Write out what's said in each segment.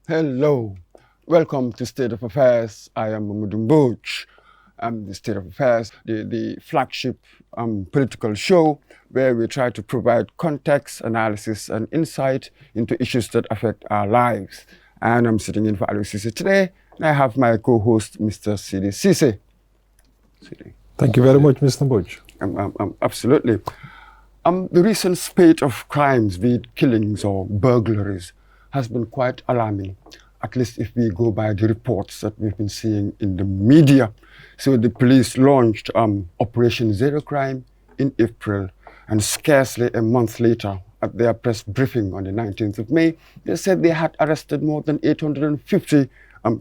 Hello, welcome to State of Affairs. I am Mamadou Mbouch. I'm the State of Affairs, the flagship political show where we try to provide context, analysis, and insight into issues that affect our lives. And I'm sitting in for Ali Sisi today, and I have my co-host, Mr. Sidi Sisi. Thank you very much, Mr. Mbouch. Absolutely. The recent spate of crimes, be it killings or burglaries, has been quite alarming, at least if we go by the reports that we've been seeing in the media. So the police launched Operation Zero Crime in April, and scarcely a month later, at their press briefing on the 19th of May, they said they had arrested more than 850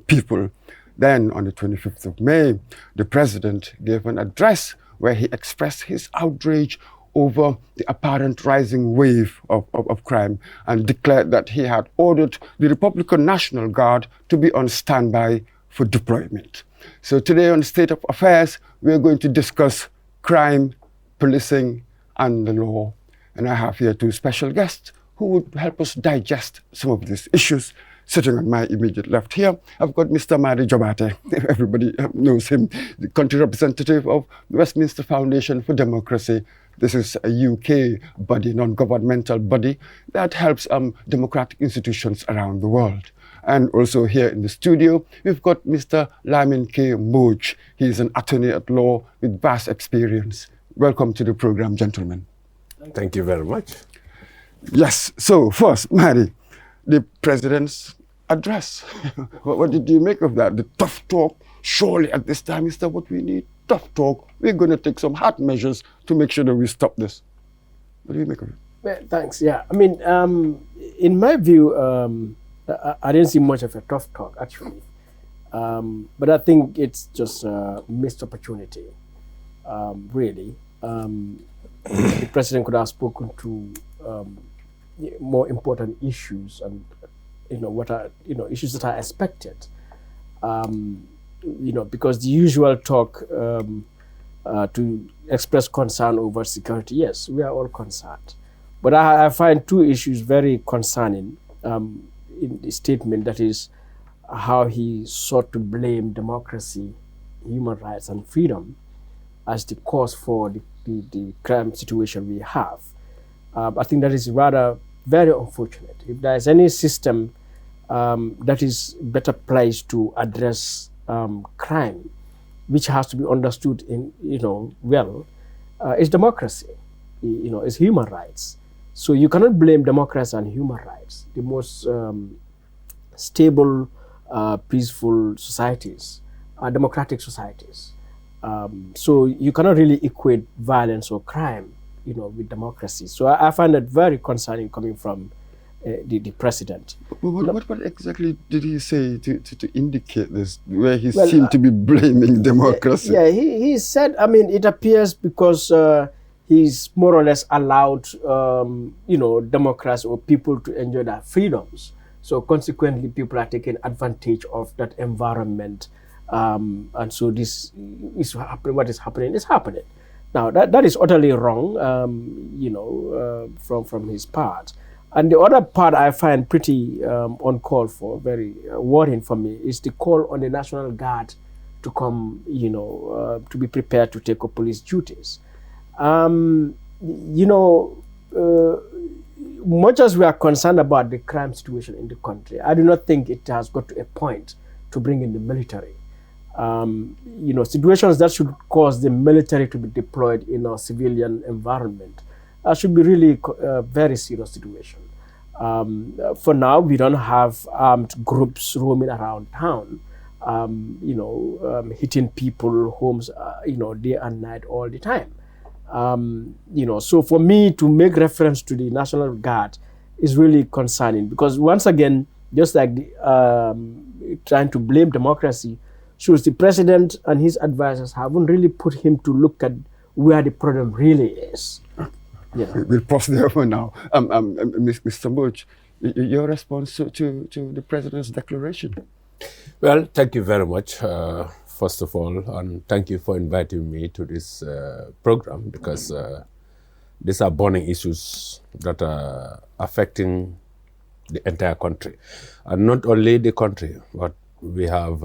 people. Then, on the 25th of May, the president gave an address where he expressed his outrage over the apparent rising wave of crime and declared that he had ordered the Republican National Guard to be on standby for deployment. So today on State of Affairs, we're going to discuss crime, policing, and the law. And I have here two special guests who would help us digest some of these issues. Sitting on my immediate left here, I've got Mr. Madi Jobate. Everybody knows him, the country representative of the Westminster Foundation for Democracy. This is a UK body, non-governmental body that helps democratic institutions around the world. And also here in the studio, we've got Mr. Lamin K. Mbouch. He's an attorney at law with vast experience. Welcome to the program, gentlemen. Thank you very much. Yes, so first, Madi, the president's address. What did you make of that? The tough talk, surely at this time is that what we need? Tough talk. We're going to take some hard measures to make sure that we stop this. What do you make of it? Well, thanks. Yeah, I mean, in my view, I didn't see much of a tough talk actually, but I think it's just a missed opportunity. Really, the president could have spoken to more important issues and what are issues that are expected. Because the usual talk to express concern over security, yes, we are all concerned. But I find two issues very concerning in the statement, that is how he sought to blame democracy, human rights, and freedom as the cause for the crime situation we have. I think that is rather very unfortunate. If there is any system that is better placed to address crime, which has to be understood in is democracy, is human rights. So you cannot blame democracy and human rights. The most stable, peaceful societies are democratic societies. So you cannot really equate violence or crime, with democracy. So I find that very concerning coming from the president. What exactly did he say to indicate this, where he seemed to be blaming democracy? Yeah, he said, I mean, it appears because he's more or less allowed, democrats or people to enjoy their freedoms. So consequently, people are taking advantage of that environment. And so this is what is happening is happening. Now, that is utterly wrong, from his part. And the other part I find pretty uncalled for, very worrying for me, is the call on the National Guard to come, to be prepared to take up police duties. Much as we are concerned about the crime situation in the country, I do not think it has got to a point to bring in the military. Situations that should cause the military to be deployed in a civilian environment should be really a very serious situation. For now, we don't have armed groups roaming around town, hitting people, homes, day and night all the time. So for me to make reference to the National Guard is really concerning, because once again, just like trying to blame democracy, shows the president and his advisors haven't really put him to look at where the problem really is. Yeah. We'll pause there for now. Mr. Mbouch, your response to the president's declaration? Well, thank you very much, first of all, and thank you for inviting me to this program, because these are burning issues that are affecting the entire country. And not only the country, but we have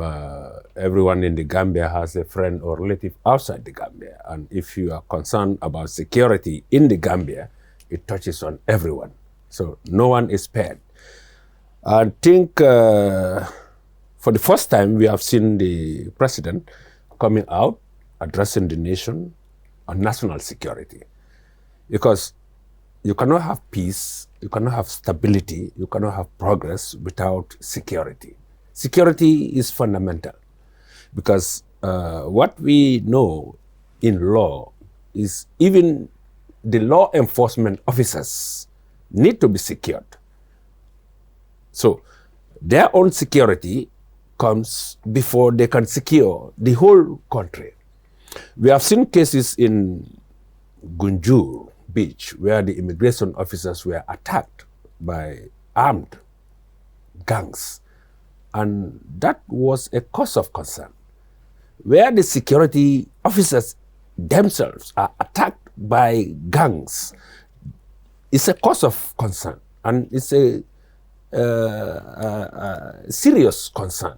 everyone in the Gambia has a friend or relative outside the Gambia. And if you are concerned about security in the Gambia, it touches on everyone. So no one is spared. I think for the first time, we have seen the president coming out, addressing the nation on national security. Because you cannot have peace, you cannot have stability, you cannot have progress without security. Security is fundamental because what we know in law is even the law enforcement officers need to be secured. So their own security comes before they can secure the whole country. We have seen cases in Gunjur Beach where the immigration officers were attacked by armed gangs. And that was a cause of concern. Where the security officers themselves are attacked by gangs, it's a cause of concern. And it's a serious concern.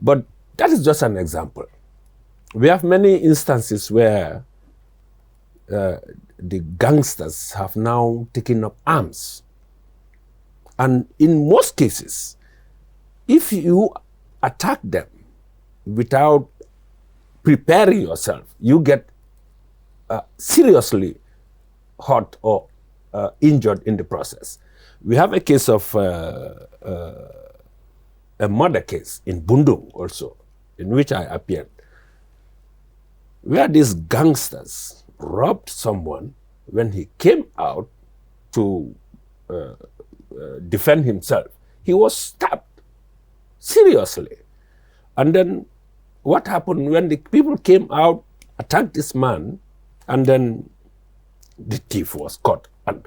But that is just an example. We have many instances where the gangsters have now taken up arms. And in most cases, if you attack them without preparing yourself, you get seriously hurt or injured in the process. We have a case of a murder case in Bundung also, in which I appeared, where these gangsters robbed someone when he came out to defend himself. He was stabbed seriously. And then what happened when the people came out, attacked this man, and then the thief was caught. And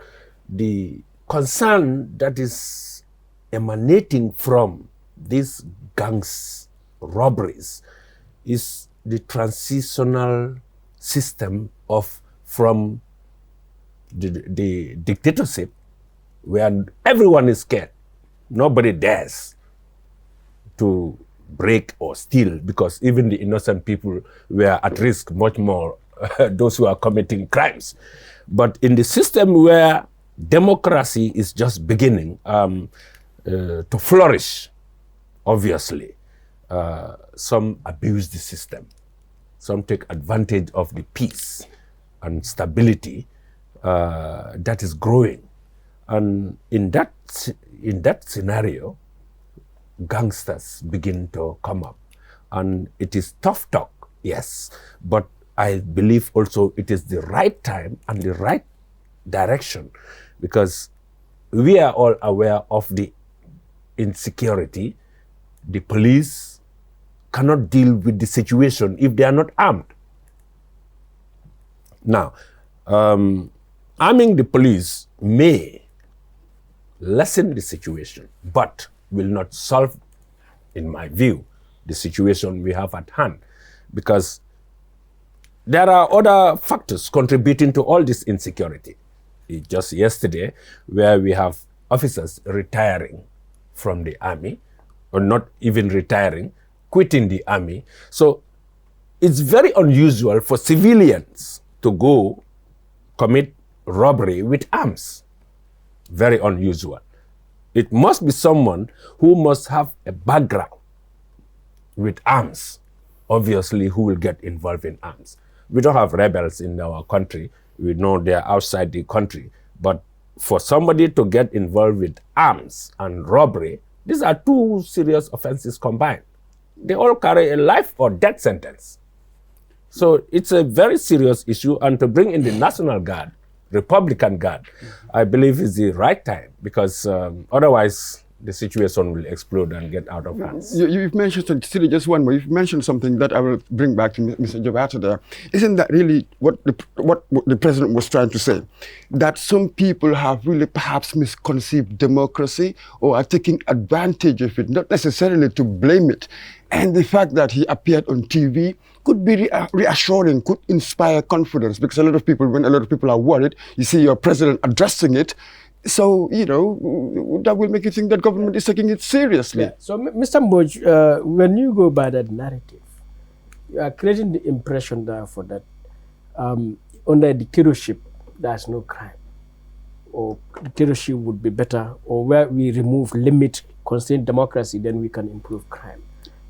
the concern that is emanating from these gangs robberies is the transitional system from the dictatorship where everyone is scared. Nobody dares to break or steal because even the innocent people were at risk much more, those who are committing crimes. But in the system where democracy is just beginning to flourish, obviously, some abuse the system. Some take advantage of the peace and stability that is growing. And in that scenario, gangsters begin to come up. And it is tough talk, yes, but I believe also it is the right time and the right direction, because we are all aware of the insecurity. The police cannot deal with the situation if they are not armed. Now, arming the police may lessen the situation, but will not solve, in my view, the situation we have at hand, because there are other factors contributing to all this insecurity. Just yesterday, where we have officers retiring from the army, or not even retiring, quitting the army. So it's very unusual for civilians to go commit robbery with arms. Very unusual. It must be someone who must have a background with arms, obviously, who will get involved in arms. We don't have rebels in our country. We know they're outside the country. But for somebody to get involved with arms and robbery, these are two serious offenses combined. They all carry a life or death sentence. So it's a very serious issue. And to bring in the National Guard, Republican Guard, I believe is the right time, because otherwise the situation will explode and get out of hands. You've mentioned, still just one more, you've mentioned something that I will bring back to Mr. Jabata there. Isn't that really what the president was trying to say? That some people have really perhaps misconceived democracy or are taking advantage of it, not necessarily to blame it. And the fact that he appeared on TV could be reassuring, could inspire confidence, because when a lot of people are worried, you see your president addressing it, So, that will make you think that government is taking it seriously. Yeah. So, Mr. Mboj, when you go by that narrative, you are creating the impression, therefore, that under a dictatorship, there's no crime, or dictatorship would be better, or where we remove limit, constrain democracy, then we can improve crime.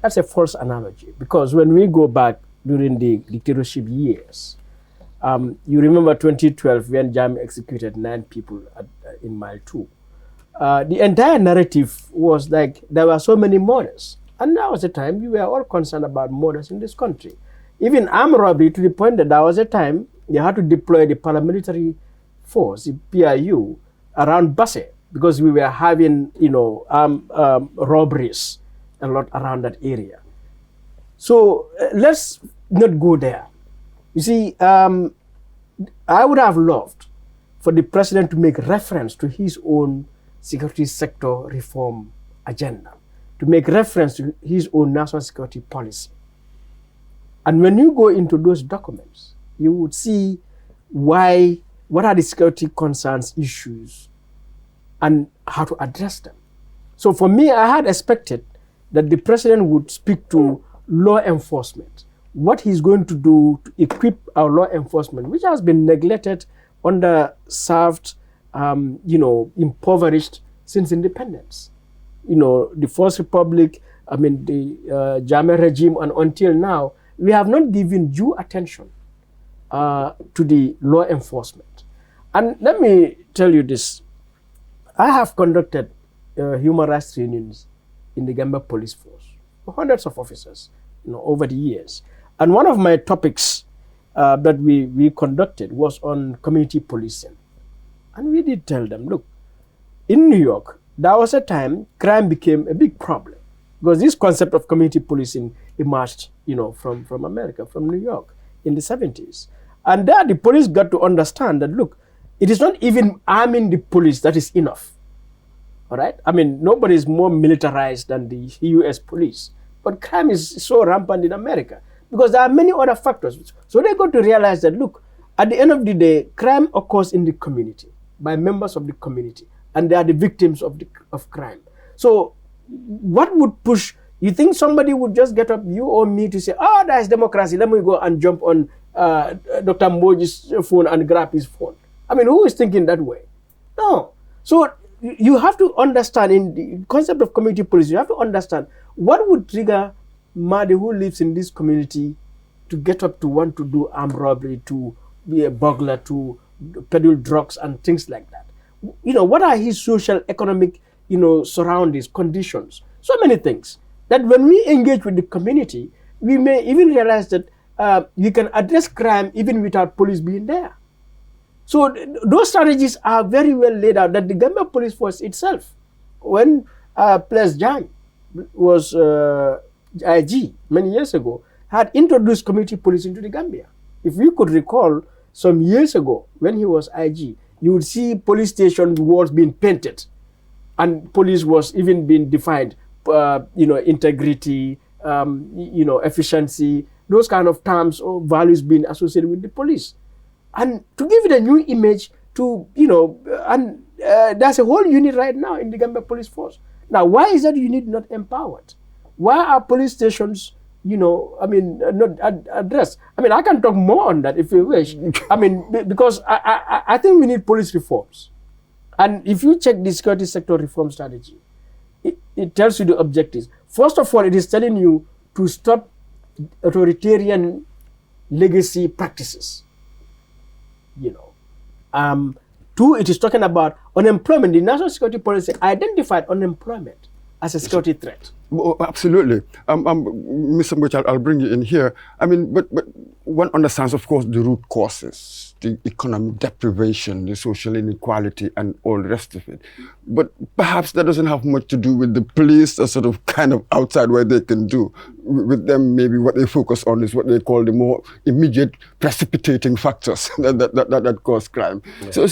That's a false analogy, because when we go back during the dictatorship years, you remember 2012 when Jam executed 9 people in Mile 2. The entire narrative was like there were so many murders. And that was a time we were all concerned about murders in this country. Even armed robbery, to the point that there was a time they had to deploy the paramilitary force, the PIU, around Basse, because we were having, robberies a lot around that area. So let's not go there. You see, I would have loved for the president to make reference to his own security sector reform agenda, to make reference to his own national security policy. And when you go into those documents, you would see what are the security concerns, issues, and how to address them. So for me, I had expected that the president would speak to law enforcement, what he's going to do to equip our law enforcement, which has been neglected, underserved, impoverished since independence. The First Republic, the Jammeh regime, and until now, we have not given due attention to the law enforcement. And let me tell you this. I have conducted human rights trainings in the Gambia Police Force, hundreds of officers, over the years. And one of my topics that we conducted was on community policing. And we did tell them, look, in New York, there was a time crime became a big problem, because this concept of community policing emerged, from America, from New York in the 70s. And there the police got to understand that, look, it is not even arming the police that is enough. All right? Nobody is more militarized than the US police. But crime is so rampant in America because there are many other factors. So they got to realize that, look, at the end of the day, crime occurs in the community by members of the community, and they are the victims of crime. So what would push, you think somebody would just get up, you or me, to say, oh, there's democracy, let me go and jump on Dr. Mboji's phone and grab his phone? Who is thinking that way? No. So you have to understand, in the concept of community police, you have to understand what would trigger Madi, who lives in this community, to get up to want to do armed robbery, to be a burglar, to peddle drugs and things like that. What are his social, economic, surroundings, conditions? So many things that when we engage with the community, we may even realize that we can address crime even without police being there. So those strategies are very well laid out, that the Gambia Police Force itself, when Ples Jang was IG many years ago, had introduced community policing to the Gambia. If you could recall, some years ago, when he was IG, you would see police station walls being painted, and police was even being defined, integrity, efficiency, those kind of terms or values being associated with the police. And to give it a new image, there's a whole unit right now in the Gambia Police Force. Now, why is that unit not empowered? Why are police stations, not addressed? I can talk more on that if you wish. Because I think we need police reforms. And if you check the security sector reform strategy, it tells you the objectives. First of all, it is telling you to stop authoritarian legacy practices. Two, it is talking about unemployment. The national security policy identified unemployment as a security threat. Oh, absolutely. Mr. Mboj, I'll bring you in here. But one understands, of course, the root causes, the economic deprivation, the social inequality, and all the rest of it. But perhaps that doesn't have much to do with the police, or sort of kind of outside what they can do. With them, maybe what they focus on is what they call the more immediate precipitating factors that cause crime. Yeah. So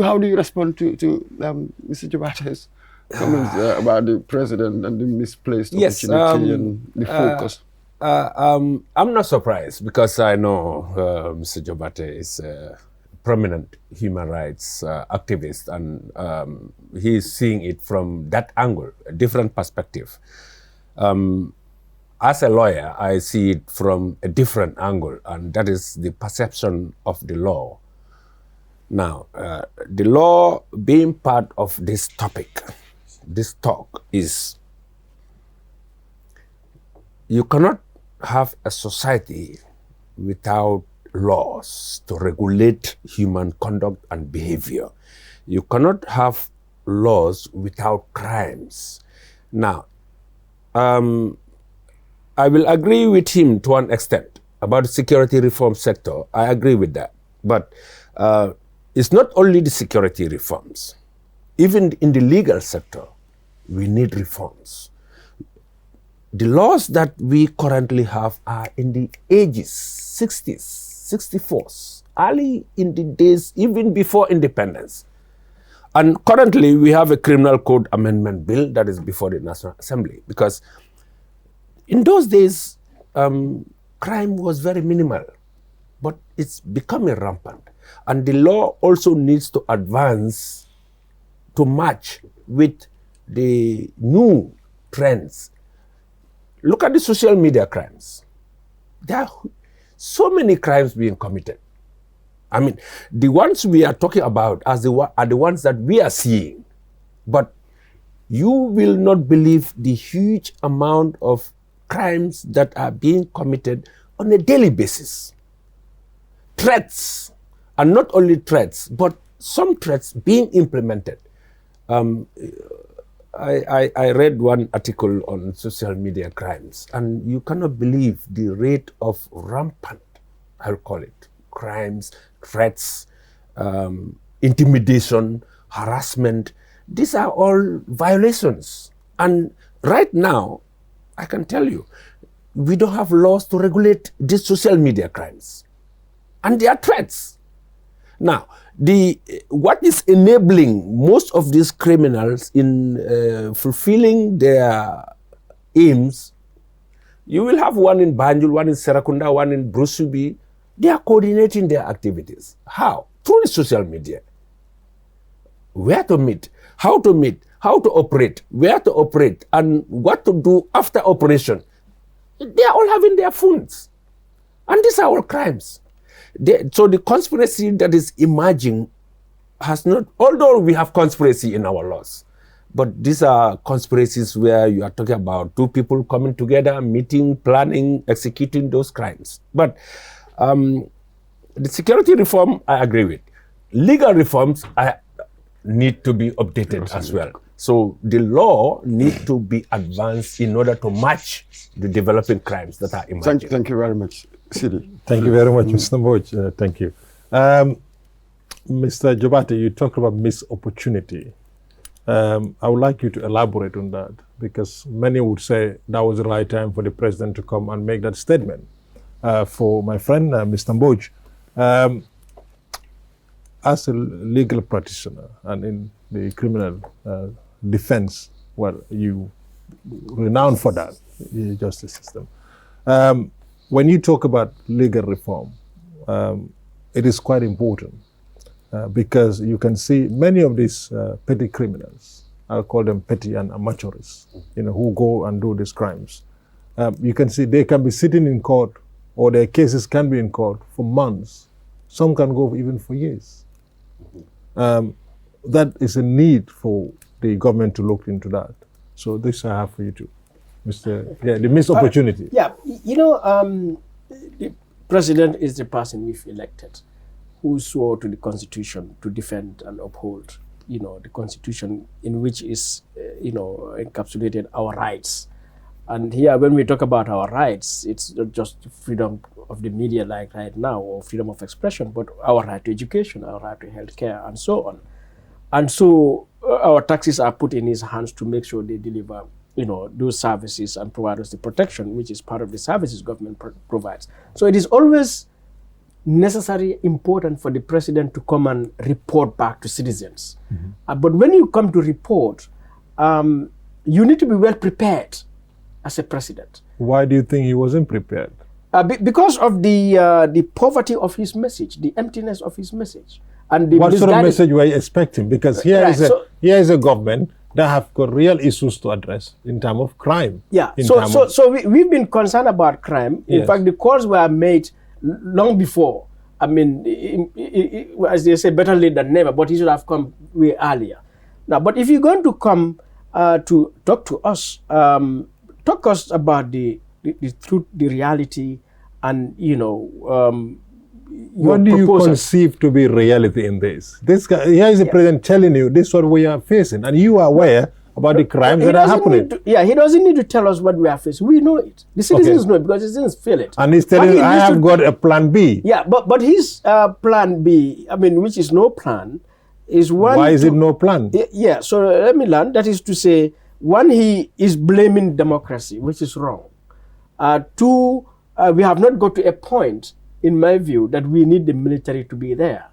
how do you respond to Mr. Jabate's comments about the president and the misplaced opportunity and the focus? I'm not surprised, because I know Mr. Jabate is a prominent human rights activist, and he's seeing it from that angle, a different perspective. As a lawyer, I see it from a different angle, and that is the perception of the law. Now, the law being part of this topic, this talk, is you cannot have a society without laws to regulate human conduct and behavior. You cannot have laws without crimes. Now, I will agree with him to an extent about the security reform sector. I agree with that. But it's not only the security reforms. Even in the legal sector, we need reforms. The laws that we currently have are in the ages, 60s, 64s, early in the days, even before independence. And currently, we have a criminal code amendment bill that is before the National Assembly, because in those days, crime was very minimal, but it's becoming rampant. And the law also needs to advance to match with the new trends. Look at the social media crimes. There are so many crimes being committed. I mean, the ones we are talking about are the ones that we are seeing. But you will not believe the huge amount of crimes that are being committed on a daily basis. Threats, and not only threats, but some threats being implemented. I read one article on social media crimes, and you cannot believe the rate of rampant, I'll call it, crimes, threats, intimidation, harassment. These are all violations. And right now, I can tell you, we don't have laws to regulate these social media crimes. And they are threats. Now, what is enabling most of these criminals in fulfilling their aims, you will have one in Banjul, one in Serakunda, one in Brusubi. They are coordinating their activities. How? Through the social media. Where to meet, how to operate, where to operate, and what to do after operation. They are all having their phones. And these are all crimes. So the conspiracy that is emerging has not, although we have conspiracy in our laws, but these are conspiracies where you are talking about two people coming together, meeting, planning, executing those crimes. But the security reform, I agree with. Legal reforms need to be updated as well. So the law needs to be advanced in order to match the developing crimes that are emerging. Thank you very much, Sidi. Thank you very much, Mr. Mboj. Thank you. Mr. Jobate, you talked about missed opportunity. I would like you to elaborate on that, because many would say that was the right time for the president to come and make that statement. For my friend, Mr. Mboj, as a legal practitioner and in the criminal defense, well, you renowned for that, the justice system. When you talk about legal reform, it is quite important because you can see many of these petty criminals, I'll call them petty and amateurists, who go and do these crimes. You can see they can be sitting in court, or their cases can be in court for months. Some can go even for years. That is a need for the government to look into that. So this I have for you too. The missed opportunity. The president is the person we've elected who swore to the Constitution to defend and uphold, the Constitution in which is, encapsulated our rights. And here, when we talk about our rights, it's not just freedom of the media like right now, or freedom of expression, but our right to education, our right to health care, and so on. And so our taxes are put in his hands to make sure they deliver, those services and provide us the protection, which is part of the services government provides. So it is always necessary, important for the president to come and report back to citizens. Mm-hmm. But when you come to report, you need to be well prepared as a president. Why do you think he wasn't prepared? Because of the poverty of his message, the emptiness of his message, and the what sort of message were you expecting? Because here is a government that have got real issues to address in terms of crime. Yeah. So we've been concerned about crime. In fact, the calls were made long before. I mean, as they say, better late than never. But he should have come way earlier. Now, but if you're going to come to talk to us, talk us about the truth, the reality, and what do you conceive to be reality in this? This guy, here is the president telling you this is what we are facing, and you are aware about the crimes that are happening. He doesn't need to tell us what we are facing. We know it. The citizens know it because the citizens feel it. And he's telling you, I have got a plan B. Yeah, but his plan B, I mean, which is no plan, is one. Why is it no plan? Yeah, so let me learn. That is to say, one, he is blaming democracy, which is wrong. Two, we have not got to a point, in my view, that we need the military to be there.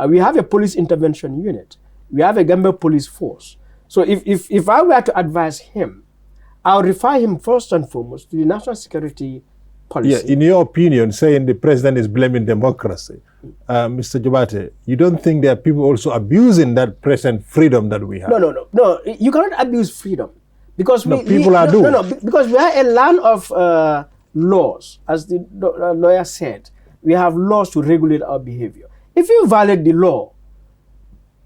We have a police intervention unit. We have a Gambia police force. So if I were to advise him, I would refer him first and foremost to the national security policy. Yeah, in your opinion, saying the president is blaming democracy, Mr. Jubate, you don't think there are people also abusing that present freedom that we have? No. You cannot abuse freedom. Because people are doing. Because we are a land of laws, as the lawyer said. We have laws to regulate our behavior. If you violate the law,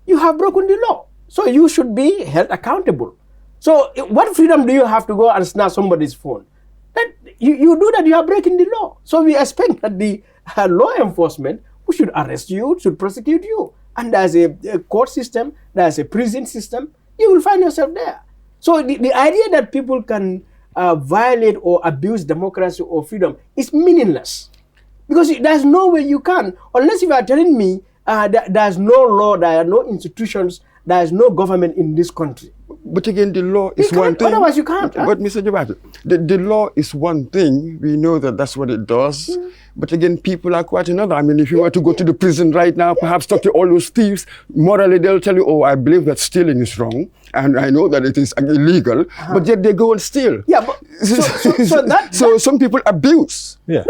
you have broken the law. So you should be held accountable. So what freedom do you have to go and snatch somebody's phone? That you do that, you are breaking the law. So we expect that the law enforcement who should arrest you, should prosecute you. And there's a court system, there's a prison system, you will find yourself there. So the idea that people can violate or abuse democracy or freedom is meaningless. Because there's no way you can, unless you are telling me there's no law, there are no institutions, there is no government in this country. But again, the law is one thing. Otherwise, you can't. But Mr. Jabati, the law is one thing. We know that that's what it does. But again, people are quite another. I mean, if you were to go to the prison right now, perhaps talk to all those thieves, morally they'll tell you, oh, I believe that stealing is wrong. And I know that it is illegal. But yet they go and steal. Yeah, but so some people abuse. Yeah.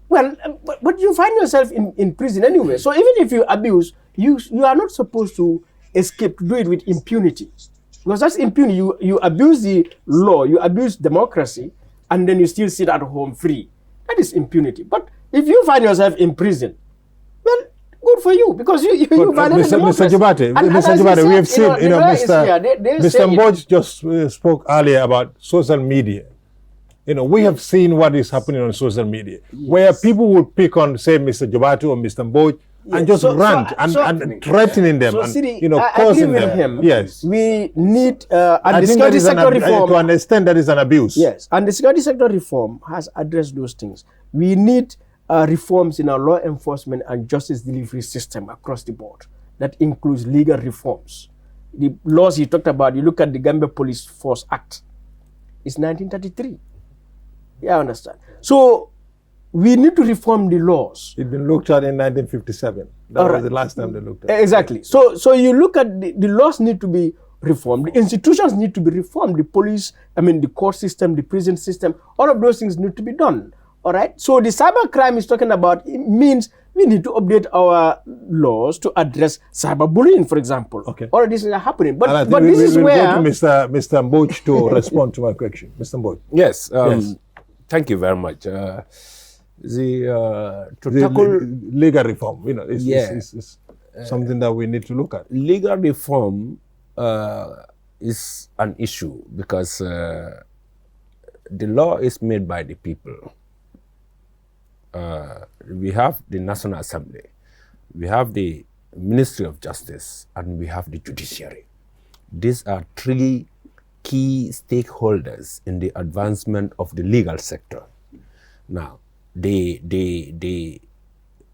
But you find yourself in prison anyway. So even if you abuse, you are not supposed to escape to do it with impunity. Because that's impunity. You abuse the law, you abuse democracy, and then you still sit at home free. That is impunity. But if you find yourself in prison, well, good for you, because you violated democracy. Mr. Jubate, we have seen, Mr. Mboj just spoke earlier about social media. We have seen what is happening on social media, where people would pick on, say, Mr. Jubate or Mr. Mboj, and just rant and threatening them, causing them. Yes, we need and the security sector reform to understand that is an abuse. Yes, and the security sector reform has addressed those things. We need reforms in our law enforcement and justice delivery system across the board. That includes legal reforms. The laws he talked about, you look at the Gambia Police Force Act, it's 1933. Yeah, I understand. So we need to reform the laws. It's been looked at in 1957. That was the last time they looked at it. Exactly. So you look at the laws need to be reformed. The institutions need to be reformed. The police, the court system, the prison system, all of those things need to be done. All right. So the cyber crime is talking about, it means we need to update our laws to address cyberbullying, for example. Okay. All of these are happening. But this is where go to Mr. Mboj to respond to my question. Mr. Mboj. Yes. Thank you very much. Tackle legal reform, is something that we need to look at. Legal reform is an issue because the law is made by the people. We have the National Assembly, we have the Ministry of Justice, and we have the judiciary. These are three key stakeholders in the advancement of the legal sector. Now, the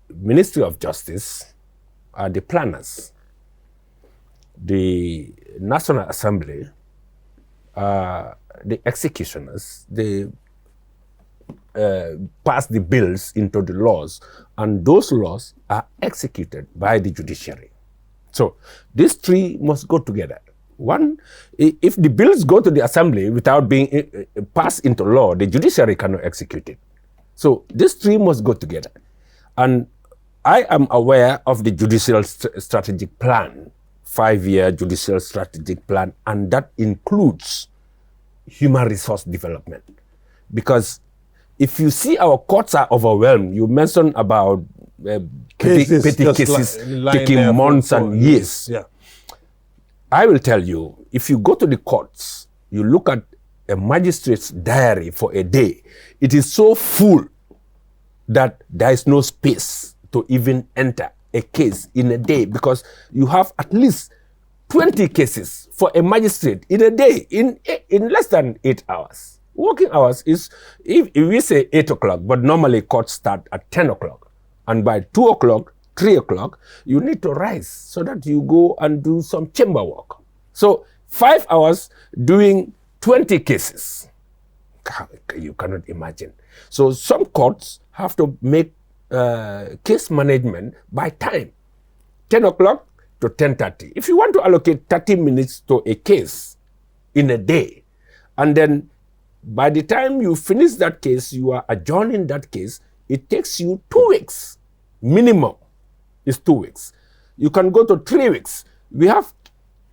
Ministry of Justice are the planners. The National Assembly are the executioners. They pass the bills into the laws, and those laws are executed by the judiciary. So these three must go together. One, if the bills go to the assembly without being passed into law, the judiciary cannot execute it. So these three must go together. And I am aware of the judicial strategic plan, 5-year judicial strategic plan, and that includes human resource development. Because if you see our courts are overwhelmed, you mentioned about petty cases taking months and years. Yeah. I will tell you, if you go to the courts, you look at a magistrate's diary for a day, it is so full that there is no space to even enter a case in a day, because you have at least 20 cases for a magistrate in a day, in less than 8 hours. Working hours is, if we say 8 o'clock, but normally courts start at 10 o'clock. And by 2 o'clock, 3 o'clock, you need to rise so that you go and do some chamber work. So 5 hours doing 20 cases. You cannot imagine. So some courts have to make case management by time, 10 o'clock to 10:30. If you want to allocate 30 minutes to a case in a day, and then by the time you finish that case, you are adjourning that case, it takes you 2 weeks. Minimum is 2 weeks. You can go to 3 weeks. We have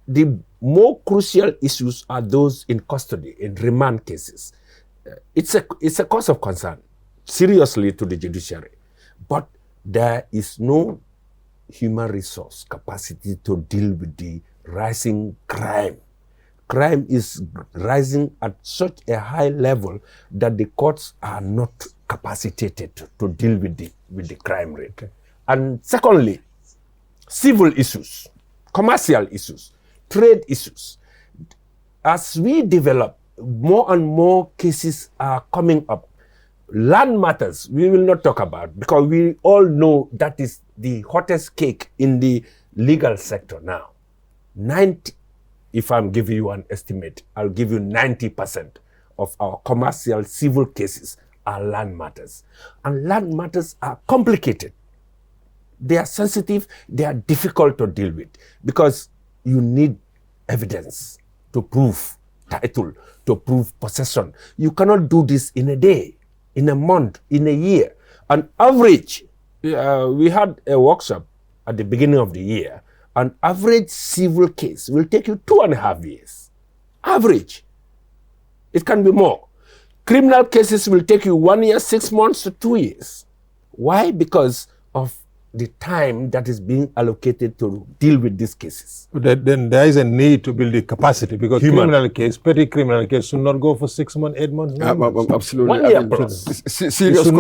the more crucial issues are those in custody, in remand cases. It's a cause of concern, seriously, to the judiciary. But there is no human resource capacity to deal with the rising crime. Crime is rising at such a high level that the courts are not capacitated to deal with the crime rate. Okay. And secondly, civil issues, commercial issues, trade issues. As we develop, more and more cases are coming up. Land matters, we will not talk about, because we all know that is the hottest cake in the legal sector now. If I'm giving you an estimate, I'll give you 90% of our commercial civil cases are land matters. And land matters are complicated. They are sensitive, they are difficult to deal with, because you need evidence to prove title, to prove possession. You cannot do this in a day, in a month, in a year. On average, we had a workshop at the beginning of the year. An average civil case will take you 2.5 years. Average. It can be more. Criminal cases will take you 1 year, 6 months to 2 years. Why? Because of the time that is being allocated to deal with these cases. Then there is a need to build the capacity, because petty criminal case should not go for 6 months, 8 months. Absolutely. 1 year plus. Serious. It should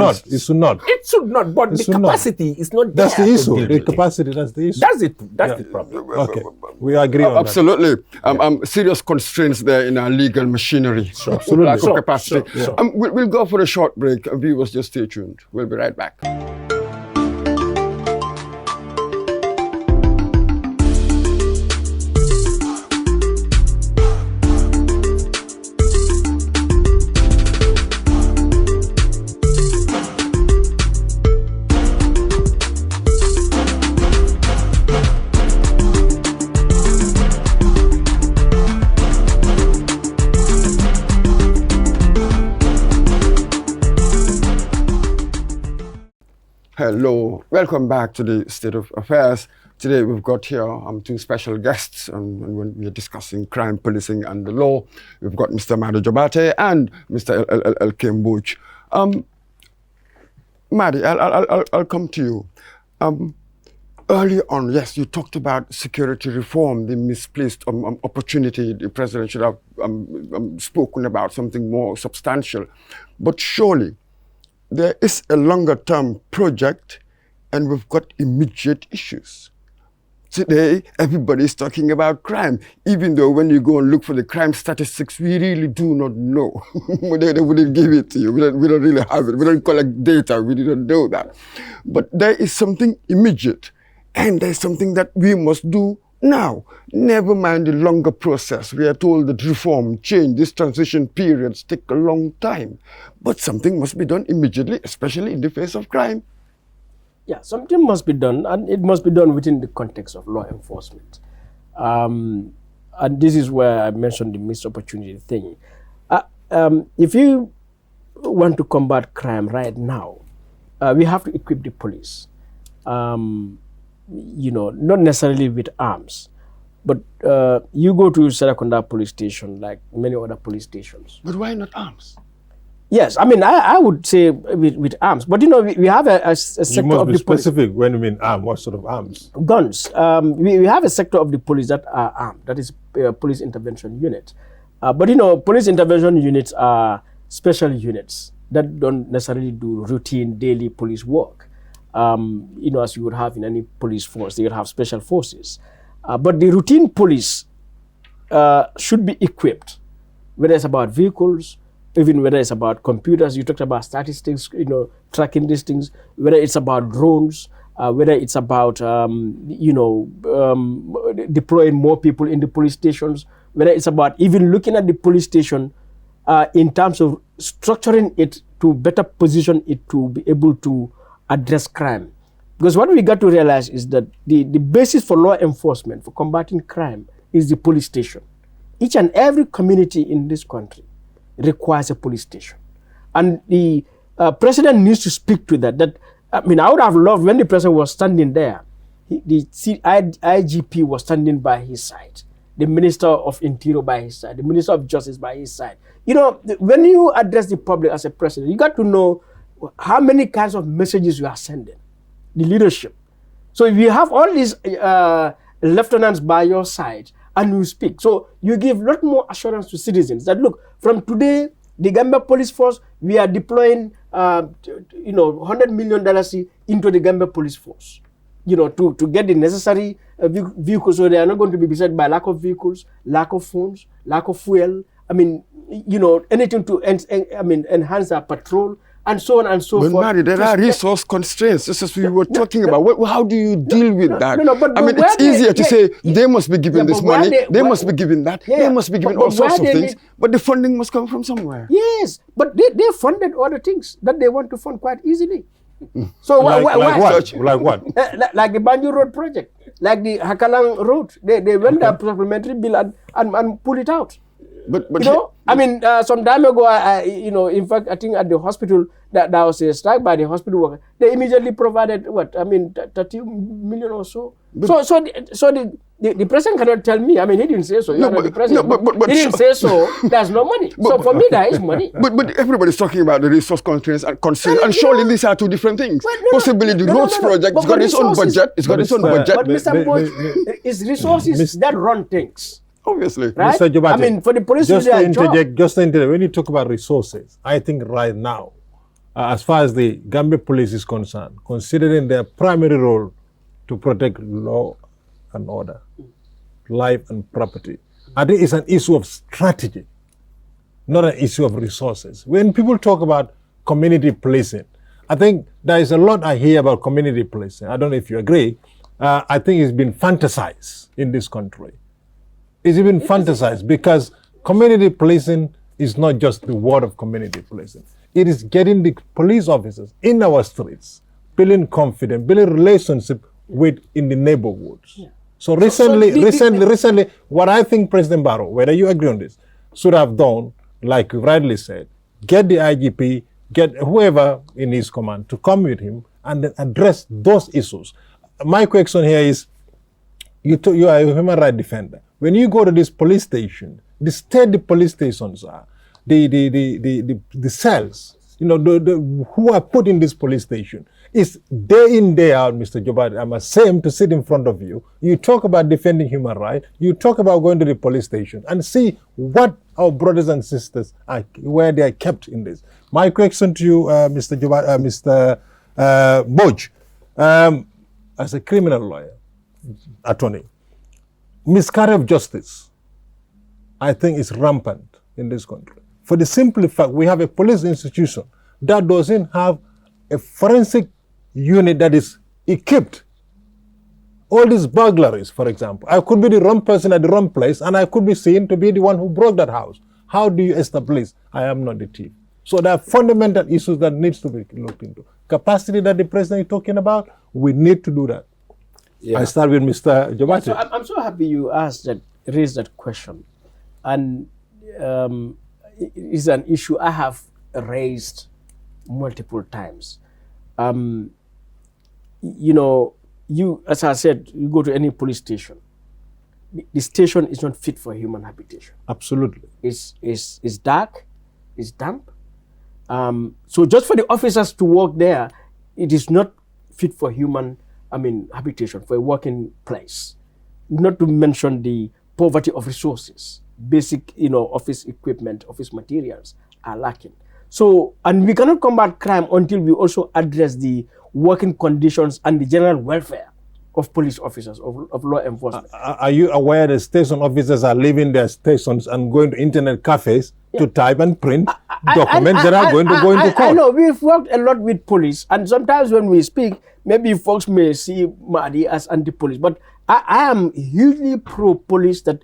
not. It should not, but the capacity is not there. That's the issue. The capacity, that's the issue. That's the problem. Okay. We agree on absolutely. Serious constraints there in our legal machinery. Sure. Absolutely. Lack of capacity. Sure. We'll go for a short break. Viewers, just stay tuned. We'll be right back. Hello, welcome back to the State of Affairs. Today we've got here two special guests, and when we are discussing crime, policing and the law. We've got Mr. Madi Jobate and Mr. L. Kembuch. Madi, I'll come to you. Early on, yes, you talked about security reform, the misplaced opportunity. The president should have spoken about something more substantial. But surely, there is a longer-term project, and we've got immediate issues. Today, everybody is talking about crime, even though when you go and look for the crime statistics, we really do not know. They wouldn't give it to you. We don't really have it. We don't collect data. We don't know that. But there is something immediate, and there's something that we must do now. Never mind the longer process. We are told that reform, change, these transition periods take a long time. But something must be done immediately, especially in the face of crime. Yeah, something must be done, and it must be done within the context of law enforcement. And this is where I mentioned the missed opportunity thing. If you want to combat crime right now, we have to equip the police. Not necessarily with arms, but you go to Serakunda police station like many other police stations. But why not arms? Yes, I mean, I would say with arms, but we have a sector you must of be the police. specific when you mean arm. What sort of arms? Guns. We have a sector of the police that are armed. That is police intervention unit. But police intervention units are special units that don't necessarily do routine daily police work. As you would have in any police force, they would have special forces. But the routine police should be equipped, whether it's about vehicles, even whether it's about computers. You talked about statistics, tracking these things, whether it's about drones, whether it's about, deploying more people in the police stations, whether it's about even looking at the police station in terms of structuring it to better position it to be able to address crime. Because what we got to realize is that the basis for law enforcement, for combating crime, is the police station. Each and every community in this country requires a police station. And the president needs to speak to that. I would have loved when the president was standing there, the IGP was standing by his side, the Minister of Interior by his side, the Minister of Justice by his side. When you address the public as a president, you got to know how many kinds of messages you are sending, the leadership. So if you have all these lieutenants by your side and you speak, so you give a lot more assurance to citizens that, look, from today, the Gambia Police Force, we are deploying, $100 million into the Gambia Police Force, to get the necessary vehicles, so they are not going to be beset by lack of vehicles, lack of phones, lack of fuel. Anything to enhance our patrol, and so on and so forth. But Mary, there are resource constraints. This is what we were talking about. How do you deal with that? But it's easier to say they must be given this money, they must be given that, they must be given all sorts of things, but the funding must come from somewhere. Yes, but they funded other things that they want to fund quite easily. So like what? Like what? Like the Banjul Road project, like the Hakalang Road. They went the supplementary bill and pull it out. But some time ago, in fact, I think at the hospital, that was a strike by the hospital worker. They immediately provided 30 million or so. So the president cannot tell me. He didn't say so. The president. He didn't say so. There's no money. So for me, there is money. But everybody's talking about the resource constraints and constraints, and surely these are two different things. Possibly the roads project has got its own budget. It's got its own budget. But Mr. Bosch, it's resources that run things. Obviously. Right? Mr. Jobate, for the police, just to interject, when you talk about resources, I think right now, as far as the Gambia police is concerned, considering their primary role to protect law and order, life and property, I think it's an issue of strategy, not an issue of resources. When people talk about community policing, I think there is a lot I hear about community policing. I don't know if you agree. I think it's been fantasized in this country. It's even fantasized because community policing is not just the word of community policing. It is getting the police officers in our streets, building confidence, building relationship in the neighborhoods. Yeah. So recently, what I think President Barrow, whether you agree on this, should have done, like you rightly said, get the IGP, get whoever in his command to come with him and then address those issues. My question here is, you are a human rights defender. When you go to this police station, the state the police stations are, the cells, who are put in this police station, is day in, day out, Mr. Jobate. I'm ashamed to sit in front of you. You talk about defending human rights. You talk about going to the police station and see what our brothers and sisters are, where they are kept in this. My question to you, Mr. Jobate, Mr. Bosch, as a criminal lawyer, attorney, miscarriage of justice, I think, is rampant in this country. For the simple fact, we have a police institution that doesn't have a forensic unit that is equipped. All these burglaries, for example, I could be the wrong person at the wrong place and I could be seen to be the one who broke that house. How do you establish I am not the thief? So there are fundamental issues that needs to be looked into. Capacity that the president is talking about, we need to do that. Yeah. I start with Mr. Jobate. So I'm so happy you raised that question. And it's an issue I have raised multiple times. You know, as I said, you go to any police station. The station is not fit for human habitation. Absolutely. It's dark, it's damp. So just for the officers to work there, it is not fit for human, habitation, for a working place. Not to mention the poverty of resources. Basic, office equipment, office materials are lacking. So, and we cannot combat crime until we also address the working conditions and the general welfare of police officers, of law enforcement. Are you aware that station officers are leaving their stations and going to internet cafes to type and print documents that are going to go into court? I know, we've worked a lot with police, and sometimes when we speak, maybe folks may see Mahdi as anti-police, but I am hugely pro-police, that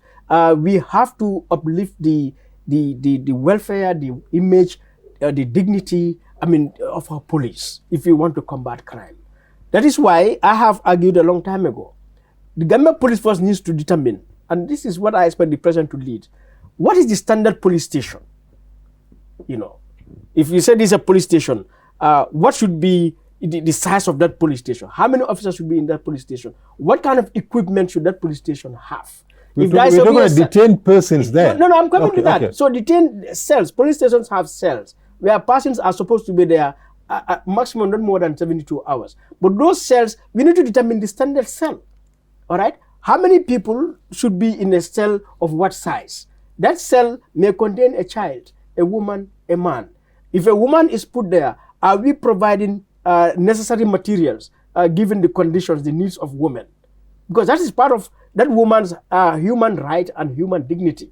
we have to uplift the welfare, the image, the dignity, of our police if we want to combat crime. That is why I have argued a long time ago. The Gambia Police Force needs to determine, and this is what I expect the president to lead, what is the standard police station? If you say this is a police station, what should be the size of that police station? How many officers should be in that police station? What kind of equipment should that police station have? We're talking about detained persons there. No, I'm coming to that. Okay. So detained cells, police stations have cells where persons are supposed to be there maximum not more than 72 hours. But those cells, we need to determine the standard cell. All right? How many people should be in a cell of what size? That cell may contain a child, a woman, a man. If a woman is put there, are we providing necessary materials given the conditions, the needs of women? Because that is part of that woman's human right and human dignity.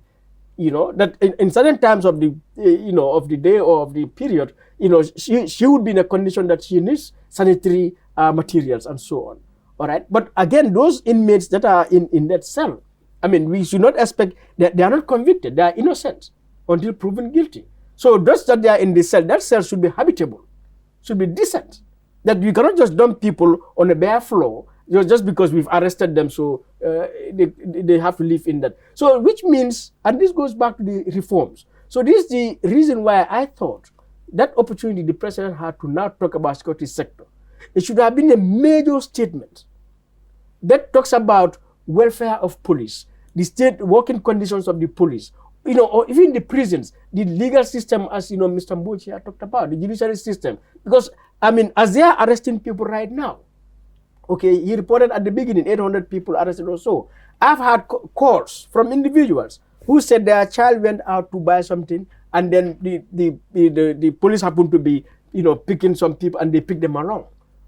That in certain times of the, of the day or of the period, she would be in a condition that she needs sanitary materials and so on. All right. But again, those inmates that are in that cell, we should not expect that they are not convicted. They are innocent until proven guilty. So those that they are in the cell, that cell should be habitable, should be decent. That you cannot just dump people on a bare floor just because we've arrested them, so they have to live in that. So which means, and this goes back to the reforms. So this is the reason why I thought that opportunity the president had to now talk about security sector. It should have been a major statement that talks about welfare of police, the state working conditions of the police, or even the prisons, the legal system, as Mr. Mboch here talked about, the judicial system. Because, as they are arresting people right now, okay, he reported at the beginning 800 people arrested or so. I've had calls from individuals who said their child went out to buy something, and then the police happened to be, picking some people, and they picked them along.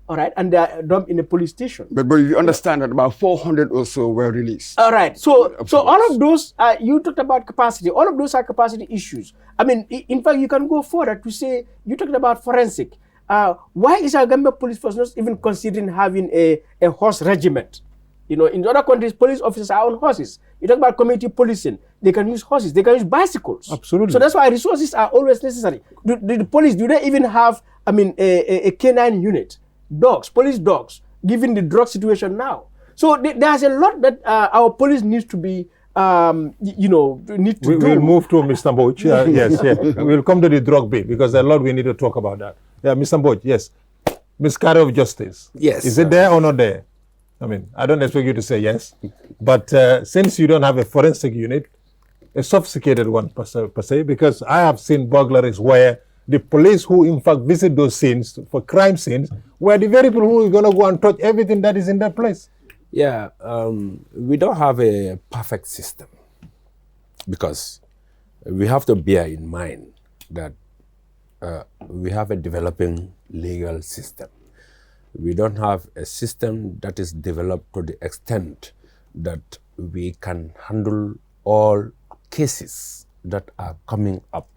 All right, and they are dumped in a police station. But you understand that about 400 or so were released. All right, so all of those, you talked about capacity. All of those are capacity issues. In fact, you can go further to say, you talked about forensic. Why is our Gambia Police Force not even considering having a horse regiment? In other countries, police officers are on horses. You talk about community policing. They can use horses. They can use bicycles. Absolutely. So that's why resources are always necessary. The police, do they even have, a canine unit? Dogs, police dogs, given the drug situation now. So there's a lot that our police needs to be, do. We'll move to Mr. Mboch. Yes. We'll come to the drug bit because there's a lot we need to talk about that. Yeah, Mr. Mboch, yes. Miscarriage of justice. Yes. Is it there or not there? I don't expect you to say yes. But since you don't have a forensic unit, a sophisticated one per se, because I have seen burglaries where the police who in fact visit those scenes for crime scenes were the very people who are going to go and touch everything that is in that place. Yeah, we don't have a perfect system because we have to bear in mind that we have a developing legal system. We don't have a system that is developed to the extent that we can handle all cases that are coming up.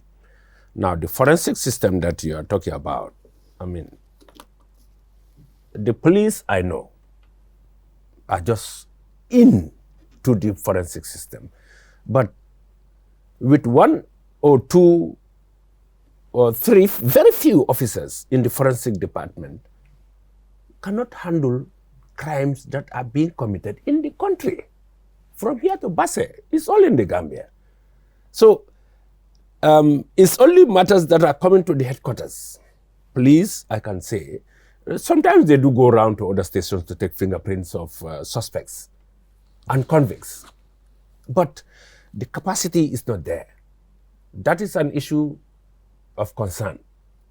Now, the forensic system that you are talking about, the police I know are just into the forensic system. But with one or two or three, very few officers in the forensic department cannot handle crimes that are being committed in the country. From here to Basse, it's all in the Gambia. So It's only matters that are coming to the headquarters. Police, I can say, sometimes they do go around to other stations to take fingerprints of suspects and convicts. But the capacity is not there. That is an issue of concern.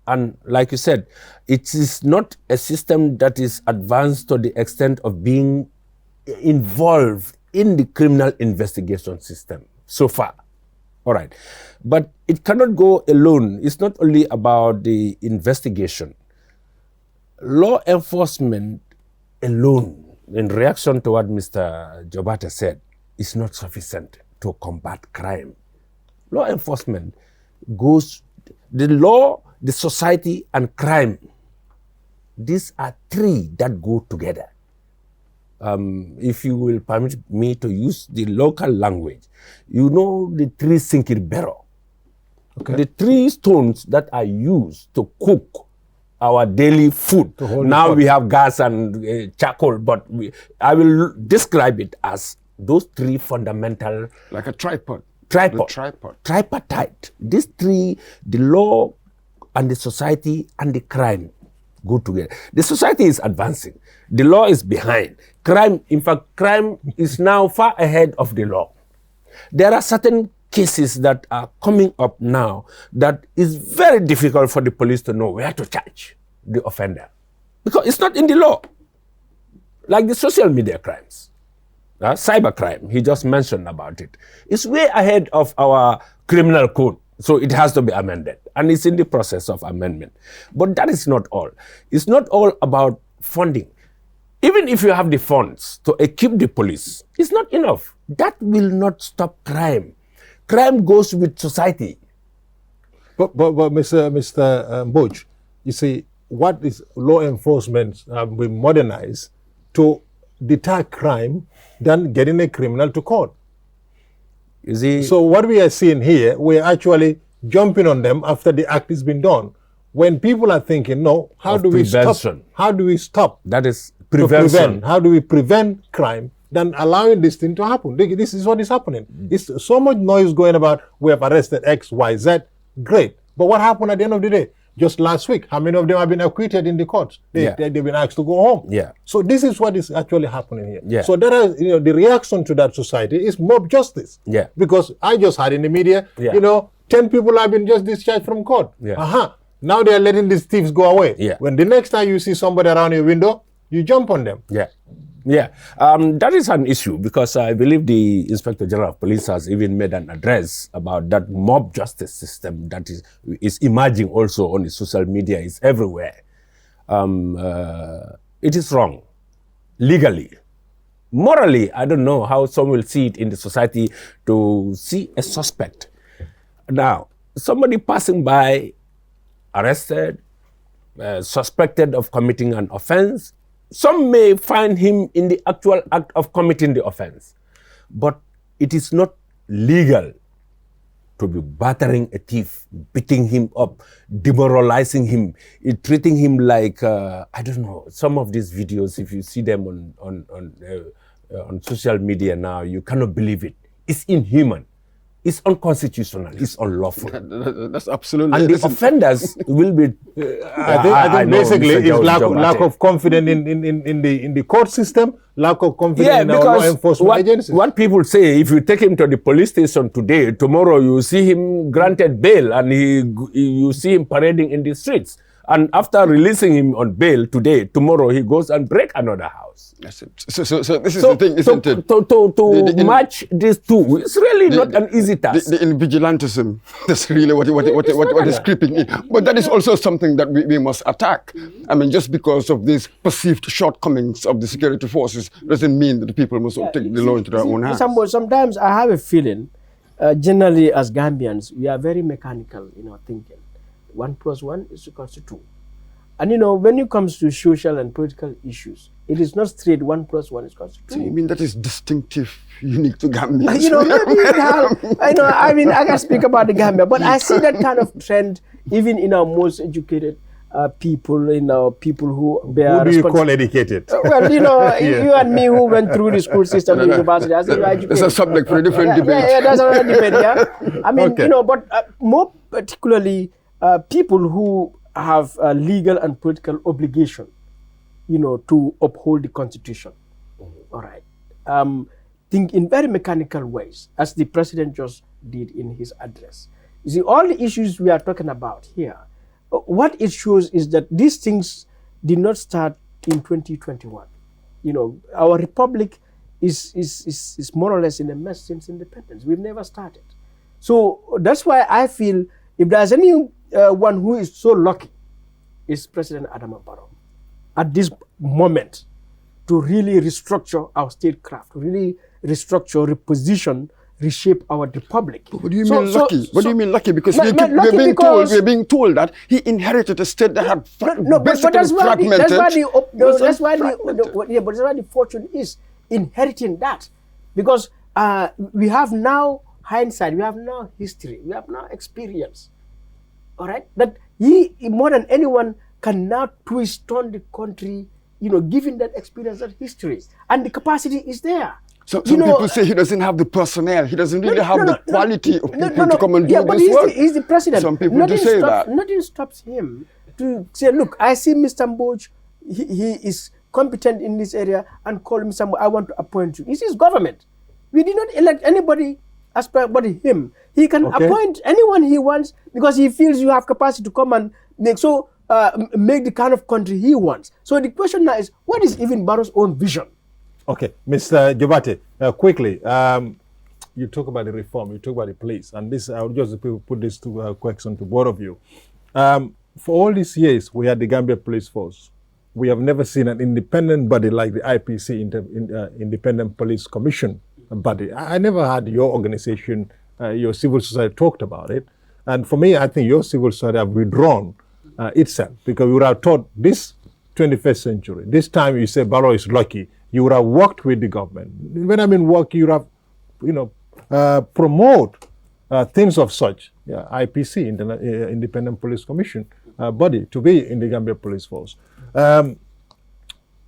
And like you said, it is not a system that is advanced to the extent of being involved in the criminal investigation system so far. All right. But it cannot go alone. It's not only about the investigation. Law enforcement alone, in reaction to what Mr. Jobate said, is not sufficient to combat crime. Law enforcement goes, the law, the society, and crime. These are three that go together. If you will permit me to use the local language, you know the three sinkir-bero. Okay. The three stones that are used to cook our daily food. Now we have gas and charcoal, but I will describe it as those three fundamental... Like a tripod. Tripod. The tripod. Tripartite. These three, the law and the society and the crime, go together. The society is advancing. The law is behind. Crime, in fact, crime is now far ahead of the law. There are certain cases that are coming up now that is very difficult for the police to know where to charge the offender, because it's not in the law. Like the social media crimes, cyber crime, he just mentioned about it. It's way ahead of our criminal code, so it has to be amended, and it's in the process of amendment. But that is not all. It's not all about funding. Even if you have the funds to equip the police, it's not enough. That will not stop crime. Crime goes with society. But Mr. Butch, you see, what is law enforcement we modernize to deter crime than getting a criminal to court? You see, so what we are seeing here, we're actually jumping on them after the act has been done. When people are thinking, no, how do we stop? How do we stop? That is prevention. How do we prevent crime than allowing this thing to happen? This is what is happening. It's so much noise going about, we have arrested X, Y, Z. Great. But what happened at the end of the day? Just last week, how many of them have been acquitted in the courts? They've been asked to go home. Yeah. So this is what is actually happening here. Yeah. So there are, the reaction to that society is mob justice. Yeah. Because I just heard in the media, 10 people have been just discharged from court. Yeah. Now they are letting these thieves go away. Yeah. When the next time you see somebody around your window, you jump on them. Yeah. Yeah. That is an issue, because I believe the Inspector General of Police has even made an address about that mob justice system that is emerging also on the social media. It's everywhere. It is wrong. Legally. Morally, I don't know how some will see it in the society to see a suspect. Now, somebody passing by, arrested, suspected of committing an offense, some may find him in the actual act of committing the offense. But it is not legal to be battering a thief, beating him up, demoralizing him, treating him like, I don't know, some of these videos, if you see them on social media now, you cannot believe it. It's inhuman. It's unconstitutional. It's unlawful. That's absolutely. And the offenders will be. I think basically it's lack of confidence in the court system, lack of confidence in our law enforcement agencies. What people say, if you take him to the police station today, tomorrow you see him granted bail, and you see him parading in the streets. And after releasing him on bail today, tomorrow he goes and break another house. Yes. So this is the thing, isn't it? To match these two, it's really not an easy task. The vigilantism, that's really what is creeping in. But that is also something that we must attack. I mean, just because of these perceived shortcomings of the security forces doesn't mean that the people must take the law into their own hands. Sometimes I have a feeling, generally as Gambians, we are very mechanical in our thinking. 1 + 1 is equal to 2. And when it comes to social and political issues, it is not straight 1 + 1 is equal to 2. So you mean that is distinctive, unique to Gambia? I can speak about the Gambia, but I see that kind of trend even in our most educated people, people who bear. Who do you call educated? Well, you and me who went through the school system in university. I said, you're educated. It's a subject for a different debate. Yeah, that's another debate. Yeah, I mean, Okay. but more particularly people who have a legal and political obligation, to uphold the Constitution. All right. Think in very mechanical ways, as the president just did in his address. You see, all the issues we are talking about here, what it shows is that these things did not start in 2021. Our republic is more or less in a mess since independence. We've never started. So that's why I feel if there's anyone who is so lucky, is President Adama Barrow at this moment to really restructure our statecraft, to really restructure, reposition, reshape our republic. What do you mean lucky? What do you mean lucky? Because we're being told that he inherited a state that had basically fragmented. That's why the fortune is inheriting that, because we have now hindsight, we have now history, we have now experience. All right, that he more than anyone can now twist on the country, given that experience, that history, and the capacity is there. So some people say he doesn't have the personnel. He doesn't really have the quality of people to come and do this work. He's the president. Some people do say that. Nothing stops him to say, look, I see Mr. Mboj, he is competent in this area, and call Mr. Mboj, I want to appoint you. It's his government. We did not elect anybody as per but him. He can appoint anyone he wants because he feels you have capacity to come and make the kind of country he wants. So the question now is, what is even Barrow's own vision? Okay, Mr. Jobate, quickly, you talk about the reform, you talk about the police, and this, I would just put this question to both of you. For all these years, we had the Gambia Police Force. We have never seen an independent body like the IPC, Independent Police Commission body. I never had your organization, your civil society talked about it. And for me, I think your civil society have withdrawn itself, because we would have thought this 21st century, this time you say Barrow is lucky, you would have worked with the government. When I mean work, you would have, promote things of such, IPC, Independent Police Commission body, to be in the Gambia Police Force. Mr.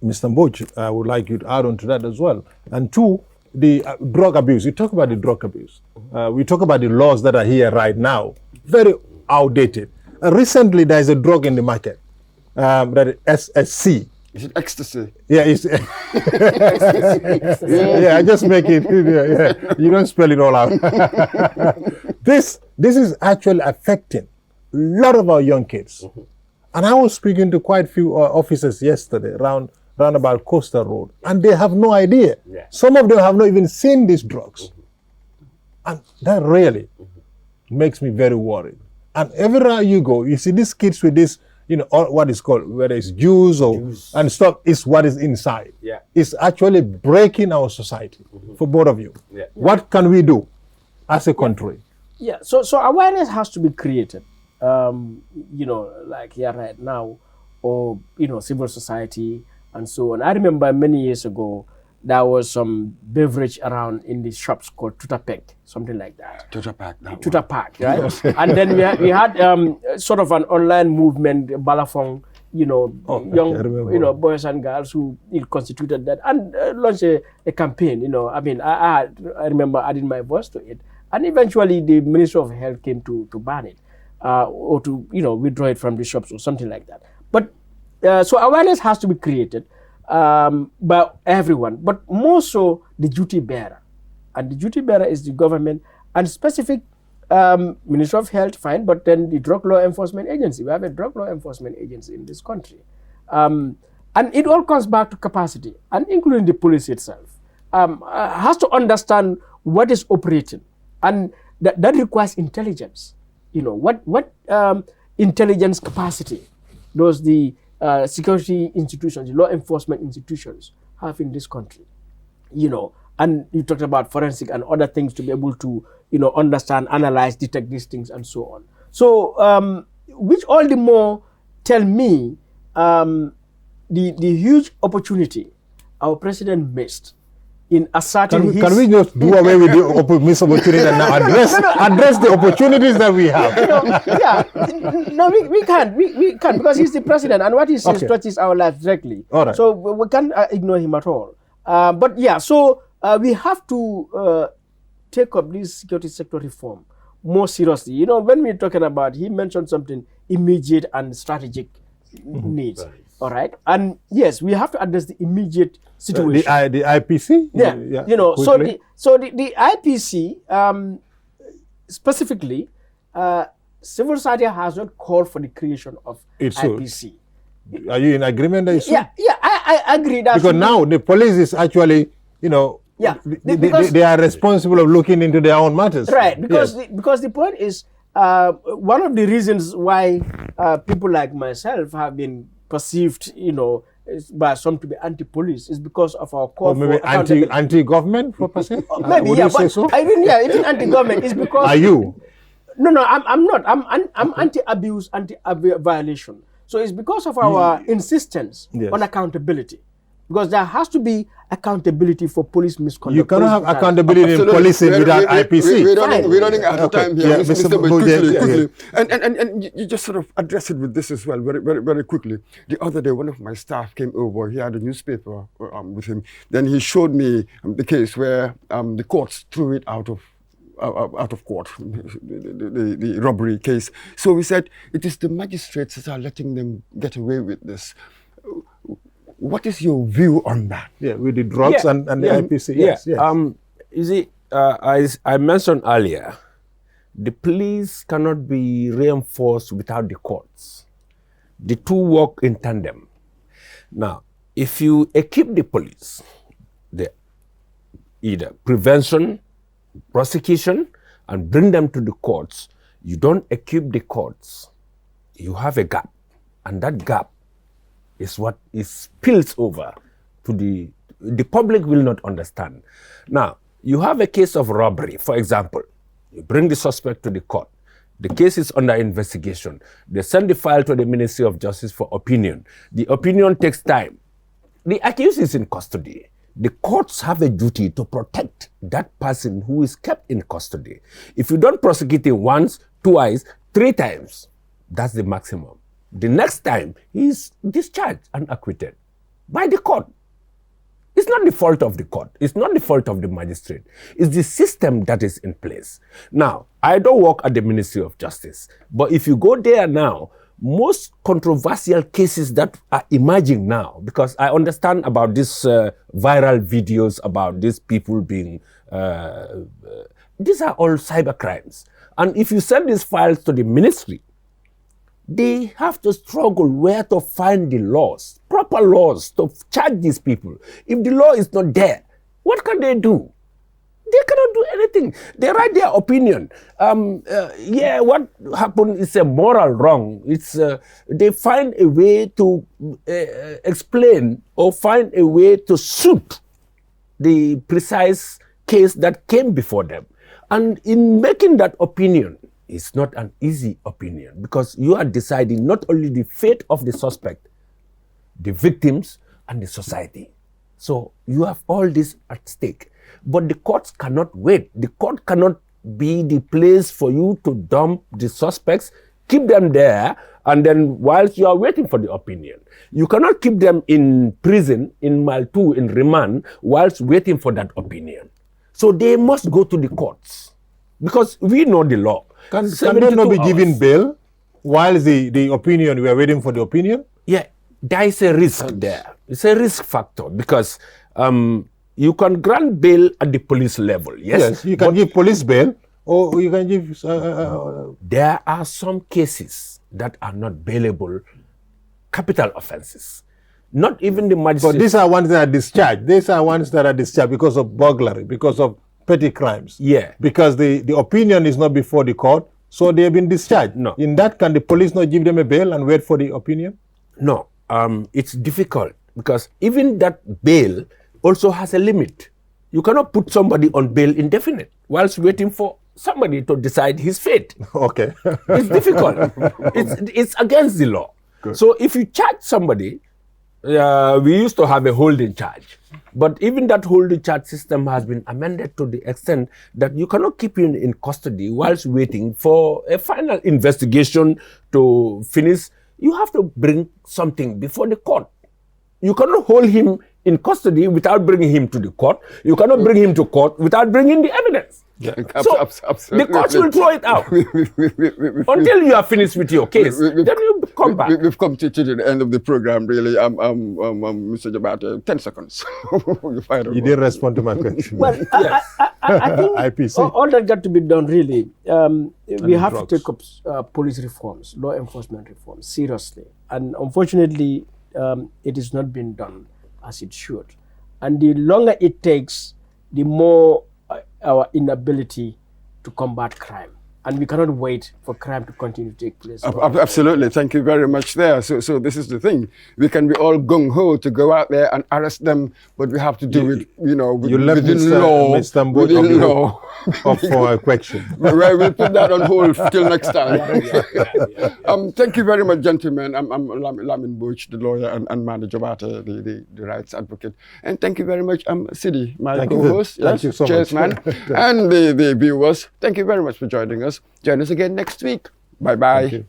Mboj, I would like you to add on to that as well. And two, the drug abuse. You talk about the drug abuse. We talk about the laws that are here right now, very outdated. Recently, there is a drug in the market, that is SSC. Is it ecstasy? Yeah, it's yeah, I just make it. Yeah. You don't spell it all out. This is actually affecting a lot of our young kids. And I was speaking to quite a few officers yesterday around about Coastal Road, and they have no idea. Yeah. Some of them have not even seen these drugs. And that really makes me very worried. And everywhere you go, you see these kids with this, what is called, whether it's juice and stuff, is what is inside. Yeah. It's actually breaking our society for both of you. Yeah. What can we do as a country? Yeah, so awareness has to be created, like here right now, or, civil society and so on. I remember many years ago, there was some beverage around in the shops called Tutapek, something like that. Tutapak, right? And then we had sort of an online movement, Balafong, young, boys and girls who constituted that and launched a campaign. I remember adding my voice to it, and eventually the Ministry of Health came to ban it, or to withdraw it from the shops or something like that. But so awareness has to be created by everyone, but more so the duty bearer. And the duty bearer is the government and specific Ministry of Health, fine, but then the Drug Law Enforcement Agency. We have a Drug Law Enforcement Agency in this country. And it all comes back to capacity, and including the police itself, has to understand what is operating. And that requires intelligence. What intelligence capacity does the security institutions, the law enforcement institutions have in this country, and you talked about forensic and other things to be able to, understand, analyze, detect these things and so on. So, which all the more tell me the huge opportunity our president missed in asserting his... Can we just do away with the missed opportunity and now address the opportunities that we have? No, we can't. We can't, because he's the president, and what he says touches our lives directly. All right. So we can't ignore him at all. But yeah, so we have to take up this security sector reform more seriously. You know, when we're talking about, he mentioned something immediate and strategic needs. Right. All right, and yes, we have to address the immediate situation. The IPC? Yeah, you know, quickly. so the IPC specifically, civil society has not called for the creation of IPC. Are you in agreement that it should? Yeah, I agree that. Because now the police is actually, you know, they are responsible of looking into their own matters. Right, because the point is, one of the reasons why people like myself have been perceived, you know, by some to be anti-police is because of our call or maybe anti-government for percent. Maybe would yeah, you say but so? Even anti-government is because. Are you? No, I'm not. I'm anti-abuse, anti-violation. So it's because of our insistence on accountability. Because there has to be accountability for police misconduct. You cannot have accountability in policing without IPC. We're running out of time here. Yeah, Mr. quickly. And you just sort of address it with this as well, very quickly. The other day, one of my staff came over. He had a newspaper with him. Then he showed me the case where the courts threw it out of court, the robbery case. So we said, it is the magistrates that are letting them get away with this. What is your view on that? Yeah, with the drugs and the IPC. Yes. You see, as I mentioned earlier, the police cannot be reinforced without the courts. The two work in tandem. Now, if you equip the police, either prevention, prosecution, and bring them to the courts, you don't equip the courts, you have a gap. And that gap is what spills over to the public will not understand. Now, you have a case of robbery, for example. You bring the suspect to the court. The case is under investigation. They send the file to the Ministry of Justice for opinion. The opinion takes time. The accused is in custody. The courts have a duty to protect that person who is kept in custody. If you don't prosecute him once, twice, 3 times, that's the maximum. The next time, he is discharged and acquitted by the court. It's not the fault of the court. It's not the fault of the magistrate. It's the system that is in place. Now, I don't work at the Ministry of Justice, but if you go there now, most controversial cases that are emerging now, because I understand about these viral videos about these people being, these are all cyber crimes. And if you send these files to the ministry, they have to struggle where to find the laws, proper laws to charge these people. If the law is not there, what can they do? They cannot do anything. They write their opinion. What happened is a moral wrong. It's they find a way to explain or find a way to suit the precise case that came before them. And in making that opinion, it's not an easy opinion because you are deciding not only the fate of the suspect, the victims, and the society. So you have all this at stake. But the courts cannot wait. The court cannot be the place for you to dump the suspects, keep them there, and then whilst you are waiting for the opinion. You cannot keep them in prison, in Mile 2, in remand, whilst waiting for that opinion. So they must go to the courts because we know the law. Can they not be given bail while the opinion, we are waiting for the opinion? Yeah, there is a risk there. It's a risk factor because you can grant bail at the police level. Yes, you can give police bail or you can give... There are some cases that are not bailable, capital offenses. Not even the magistrate. But these are ones that are discharged. These are ones that are discharged because of burglary, because of petty crimes. Yeah. Because the opinion is not before the court, so they have been discharged. No. In that, can the police not give them a bail and wait for the opinion? No. It's difficult because even that bail also has a limit. You cannot put somebody on bail indefinite whilst waiting for somebody to decide his fate. Okay. It's difficult. It's against the law. Good. So if you charge somebody we used to have a holding charge. But even that holding charge system has been amended to the extent that you cannot keep him in custody whilst waiting for a final investigation to finish. You have to bring something before the court. You cannot hold him in custody without bringing him to the court. You cannot bring him to court without bringing the evidence. Yeah, So absolutely. the courts will throw it out until you are finished with your case. Then you come back. We've come to the end of the program, really. Mr. Jabata, 10 seconds. You didn't respond to my question. Well, I think IPC. all that got to be done, really. We have drugs. to take up police reforms, law enforcement reforms, seriously. And unfortunately, it is not being done as it should. And the longer it takes, the more our inability to combat crime. And we cannot wait for crime to continue to take place. Absolutely. Thank you very much there. So this is the thing. We can be all gung-ho to go out there and arrest them, but we have to do it, You left within Mr. law. Mr. Mbod Within law. up for a question. We'll put that on hold till next time. Thank you very much, gentlemen. I'm Lamin Butch, the lawyer and manager at the rights advocate. And thank you very much, Sidi, my Thank you. co-host. Thank you so Cheers, much. man. And the viewers, thank you very much for joining us. Join us again next week. Bye-bye. Thank you.